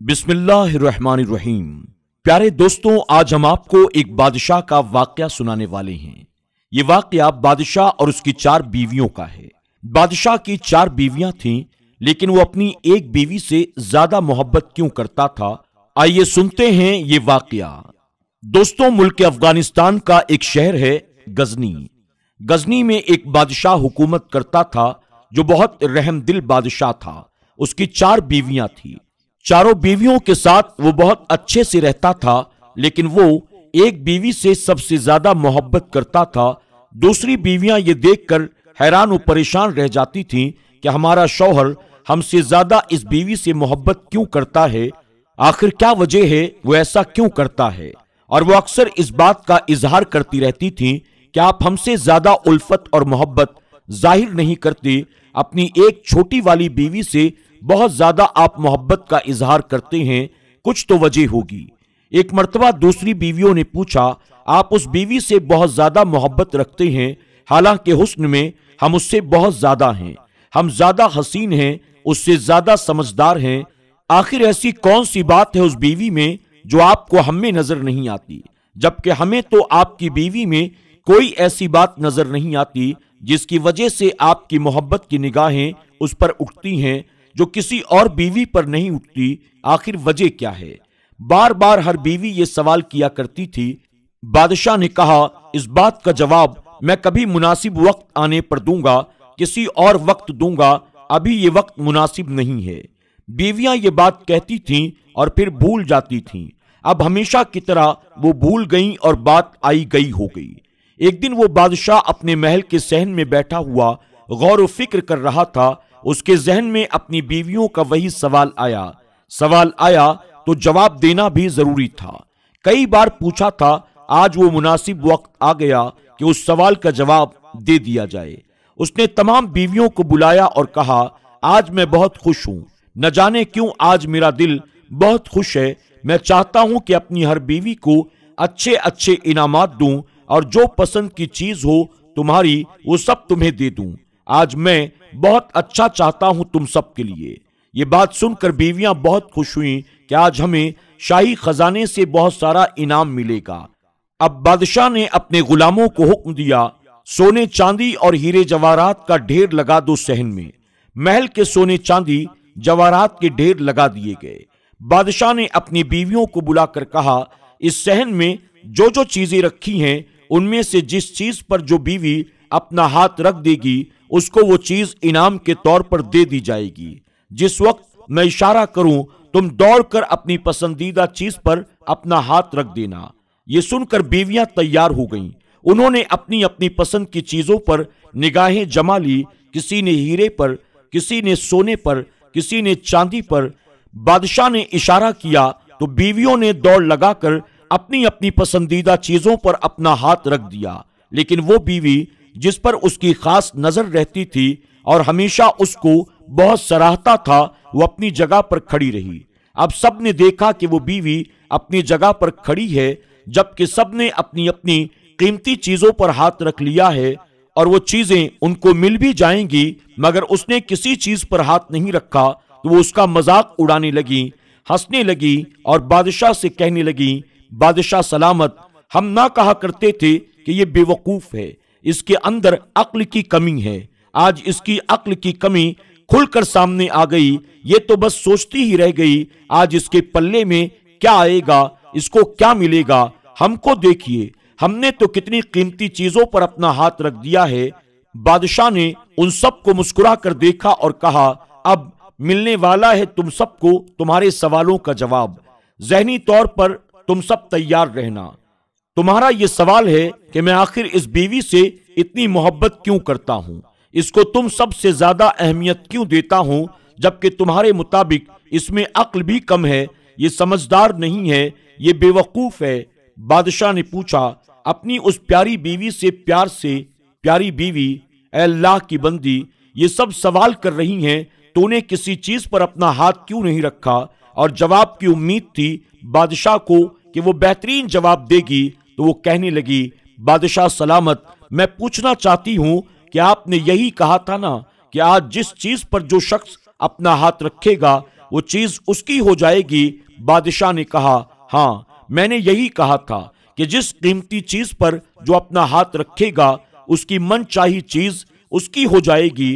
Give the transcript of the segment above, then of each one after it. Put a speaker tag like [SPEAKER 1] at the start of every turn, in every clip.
[SPEAKER 1] बिस्मिल्लाहिर्रहमानिर्रहीम। प्यारे दोस्तों, आज हम आपको एक बादशाह का वाकया सुनाने वाले हैं। ये वाकया बादशाह और उसकी 4 बीवियों का है। बादशाह की 4 बीवियां थीं, लेकिन वो अपनी एक बीवी से ज्यादा मोहब्बत क्यों करता था? आइए सुनते हैं ये वाकया। दोस्तों, मुल्क अफगानिस्तान का एक शहर है गजनी। गजनी में एक बादशाह हुकूमत करता था जो बहुत रहमदिल बादशाह था। उसकी 4 बीवियां थी। चारों बीवियों के साथ वो बहुत अच्छे से रहता था, लेकिन वो एक बीवी से सबसे ज्यादा मोहब्बत करता था। दूसरी बीवियां ये देखकर हैरान और परेशान रह जाती थीं कि हमारा शौहर हमसे ज्यादा इस बीवी से मोहब्बत क्यों करता है, आखिर क्या वजह है, वो ऐसा क्यों करता है। और वो अक्सर इस बात का इजहार करती रहती थीं कि आप हमसे ज्यादा उल्फत और मोहब्बत जाहिर नहीं करते, अपनी एक छोटी वाली बीवी से बहुत ज्यादा आप मोहब्बत का इजहार करते हैं, कुछ तो वजह होगी। एक मर्तबा दूसरी बीवियों ने पूछा, आप उस बीवी से बहुत ज्यादा मोहब्बत रखते हैं, हालांकि हुस्न में हम उससे बहुत ज्यादा हैं, हम ज्यादा हसीन हैं, उससे ज्यादा समझदार हैं। आखिर ऐसी कौन सी बात है उस बीवी में जो आपको हमें नजर नहीं आती, जबकि हमें तो आपकी बीवी में कोई ऐसी बात नजर नहीं आती जिसकी वजह से आपकी मोहब्बत की निगाहें उस पर उठती हैं जो किसी और बीवी पर नहीं उठती। आखिर वजह क्या है? बार बार हर बीवी ये सवाल किया करती थी। बादशाह ने कहा, इस बात का जवाब मैं कभी मुनासिब वक्त आने पर दूंगा, किसी और वक्त दूंगा, अभी ये वक्त मुनासिब नहीं है। बीवियां ये बात कहती थीं और फिर भूल जाती थीं। अब हमेशा की तरह वो भूल गईं और बात आई गई हो गई। एक दिन वो बादशाह अपने महल के सहन में बैठा हुआ गौर व फिक्र कर रहा था। उसके जहन में अपनी बीवियों का वही सवाल आया तो जवाब देना भी जरूरी था। कई बार पूछा था, आज वो मुनासिब वक्त आ गया कि उस सवाल का जवाब दे दिया जाए। उसने तमाम बीवियों को बुलाया और कहा, आज मैं बहुत खुश हूं, न जाने क्यों आज मेरा दिल बहुत खुश है। मैं चाहता हूं कि अपनी हर बीवी को अच्छे अच्छे इनामात दूं और जो पसंद की चीज हो तुम्हारी, वो सब तुम्हें दे दूं। आज मैं बहुत अच्छा चाहता हूं तुम सब के लिए। ये बात सुनकर बीवियां बहुत खुश हुईं कि आज हमें शाही खजाने से बहुत सारा इनाम मिलेगा। अब बादशाह ने अपने गुलामों को हुक्म दिया, सोने चांदी और हीरे जवाहरात का ढेर लगा दो सहन में। महल के सोने चांदी जवाहरात के ढेर लगा दिए गए। बादशाह ने अपनी बीवियों को बुलाकर कहा, इस सहन में जो जो चीजें रखी हैं, उनमें से जिस चीज पर जो बीवी अपना हाथ रख देगी, उसको वो चीज इनाम के तौर पर दे दी जाएगी। जिस वक्त मैं इशारा करूं, तुम दौड़कर अपनी पसंदीदा चीज पर अपना हाथ रख देना। ये सुनकर बीवियां तैयार हो गईं। उन्होंने अपनी अपनी पसंद की चीजों पर निगाहें जमा ली। किसी ने हीरे पर, किसी ने सोने पर, किसी ने चांदी पर। बादशाह ने इशारा किया तो बीवियों ने दौड़ लगाकर अपनी अपनी पसंदीदा चीजों पर अपना हाथ रख दिया। लेकिन वो बीवी जिस पर उसकी खास नजर रहती थी और हमेशा उसको बहुत सराहता था, वो अपनी जगह पर खड़ी रही। अब सब ने देखा कि वो बीवी अपनी जगह पर खड़ी है, जबकि सब ने अपनी अपनी कीमती चीजों पर हाथ रख लिया है और वो चीजें उनको मिल भी जाएंगी, मगर उसने किसी चीज पर हाथ नहीं रखा। तो वो उसका मजाक उड़ाने लगी, हंसने लगी और बादशाह से कहने लगी, बादशाह सलामत, हम ना कहा करते थे कि ये बेवकूफ है, इसके अंदर अक्ल की कमी है। आज इसकी अक्ल की कमी खुलकर सामने आ गई। ये तो बस सोचती ही रह गई। आज इसके पल्ले में क्या आएगा, इसको क्या मिलेगा? हमको देखिए, हमने तो कितनी कीमती चीजों पर अपना हाथ रख दिया है। बादशाह ने उन सबको मुस्कुरा कर देखा और कहा, अब मिलने वाला है तुम सबको तुम्हारे सवालों का जवाब। ज़हनी तौर पर तुम सब तैयार रहना। तुम्हारा यह सवाल है कि मैं आखिर इस बीवी से इतनी मोहब्बत क्यों करता हूं, इसको तुम सबसे ज्यादा अहमियत क्यों देता हूं, जबकि तुम्हारे मुताबिक इसमें अक्ल भी कम है, ये समझदार नहीं है, ये बेवकूफ है। बादशाह ने पूछा अपनी उस प्यारी बीवी से प्यार से, प्यारी बीवी, ऐ अल्लाह की बंदी, ये सब सवाल कर रही हैं, तूने किसी चीज पर अपना हाथ क्यों नहीं रखा? और जवाब की उम्मीद थी बादशाह को कि वो बेहतरीन जवाब देगी। तो वो कहने लगी, बादशाह सलामत, मैं पूछना चाहती हूं कि आपने यही कहा था ना कि आज जिस चीज पर जो शख्स अपना हाथ रखेगा वो चीज उसकी हो जाएगी। बादशाह ने कहा, हाँ मैंने यही कहा था कि जिस कीमती चीज पर जो अपना हाथ रखेगा उसकी मन चाही चीज उसकी हो जाएगी।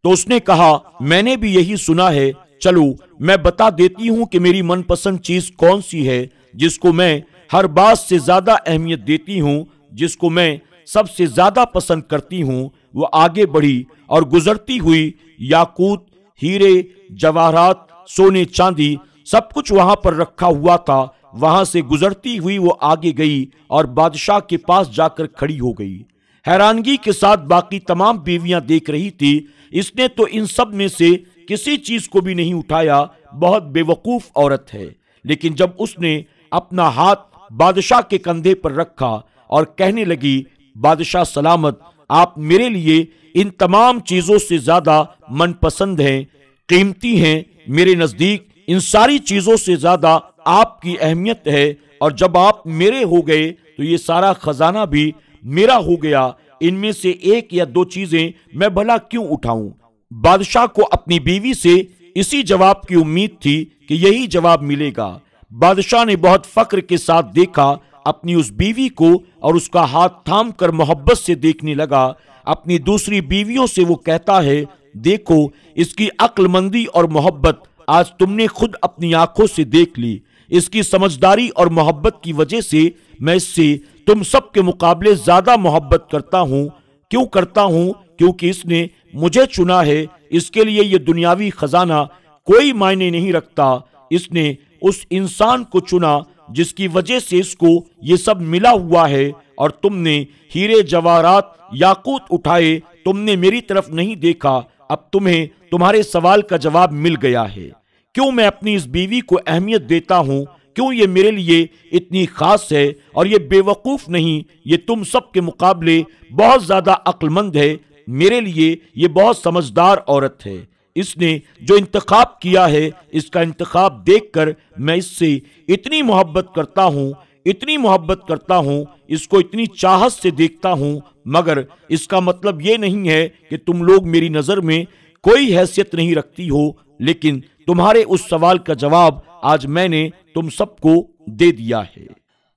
[SPEAKER 1] तो उसने कहा, मैंने भी यही सुना है, चलो मैं बता देती हूं कि मेरी मनपसंद चीज कौन सी है, जिसको मैं हर बात से ज्यादा अहमियत देती हूं, जिसको मैं सबसे ज्यादा पसंद करती हूं। वो आगे बढ़ी और गुजरती हुई याकूत, हीरे, जवाहरात, सोने चांदी सब कुछ वहां पर रखा हुआ था। वहां से गुजरती हुई वो आगे गई और बादशाह के पास जाकर खड़ी हो गई। हैरानगी के साथ बाकी तमाम बीवियां देख रही थी। इसने तो इन सब में से किसी चीज को भी नहीं उठाया, बहुत बेवकूफ औरत है। लेकिन जब उसने अपना हाथ बादशाह के कंधे पर रखा और कहने लगी, बादशाह सलामत, आप मेरे लिए इन तमाम चीजों से ज्यादा मनपसंद हैं, कीमती हैं। मेरे नजदीक इन सारी चीजों से ज्यादा आपकी अहमियत है, और जब आप मेरे हो गए तो ये सारा खजाना भी मेरा हो गया। इनमें से एक या दो चीजें मैं भला क्यों उठाऊं। बादशाह को अपनी बीवी से इसी जवाब की उम्मीद थी कि यही जवाब मिलेगा। बादशाह ने बहुत फक्र के साथ देखा अपनी उस बीवी को और उसका हाथ थाम कर मोहब्बत से देखने लगा। अपनी दूसरी बीवियों से वो कहता है, देखो इसकी अक्लमंदी और मोहब्बत आज तुमने खुद अपनी आंखों से देख ली। इसकी समझदारी और मोहब्बत की वजह से मैं इससे तुम सब के मुकाबले ज्यादा मोहब्बत करता हूं। क्यों करता हूं? क्योंकि इसने मुझे चुना है। इसके लिए ये दुनियावी खजाना कोई मायने नहीं रखता। इसने उस इंसान को चुना जिसकी वजह से इसको ये सब मिला हुआ है, और तुमने हीरे, जवाहरात, याकूत उठाए, तुमने मेरी तरफ नहीं देखा। अब तुम्हें तुम्हारे सवाल का जवाब मिल गया है। क्यों मैं अपनी इस बीवी को अहमियत देता हूं, क्यों ये मेरे लिए इतनी खास है, और ये बेवकूफ नहीं, ये तुम सब के मुकाबले बहुत ज्यादा अक्लमंद है। मेरे लिए ये बहुत समझदार औरत है। इसने जो इंतखाब किया है, इसका इंतखाब देखकर मैं इससे इतनी मोहब्बत करता हूं, इतनी मोहब्बत करता हूं, इसको इतनी चाहत से देखता हूं। मगर इसका मतलब ये नहीं है कि तुम लोग मेरी नजर में कोई हैसियत नहीं रखती हो। लेकिन तुम्हारे उस सवाल का जवाब आज मैंने तुम सबको दे दिया है।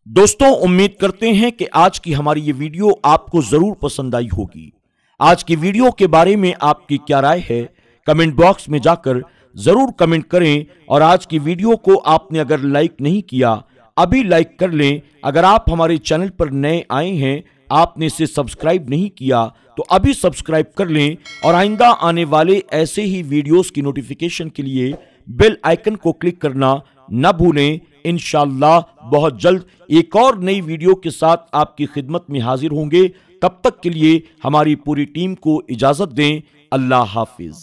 [SPEAKER 1] दोस्तों, उम्मीद करते हैं कि आज की हमारी ये वीडियो आपको जरूर पसंद आई होगी। आज की वीडियो के बारे में आपकी क्या राय है, कमेंट बॉक्स में जाकर जरूर कमेंट करें। और आज की वीडियो को आपने अगर लाइक नहीं किया, अभी लाइक कर लें। अगर आप हमारे चैनल पर नए आए हैं, आपने इसे सब्सक्राइब नहीं किया, तो अभी सब्सक्राइब कर लें। और आइंदा आने वाले ऐसे ही वीडियोस की नोटिफिकेशन के लिए बेल आइकन को क्लिक करना न भूलें। इंशाअल्लाह बहुत जल्द एक और नई वीडियो के साथ आपकी खिदमत में हाजिर होंगे। तब तक के लिए हमारी पूरी टीम को इजाजत दें। अल्लाह हाफिज।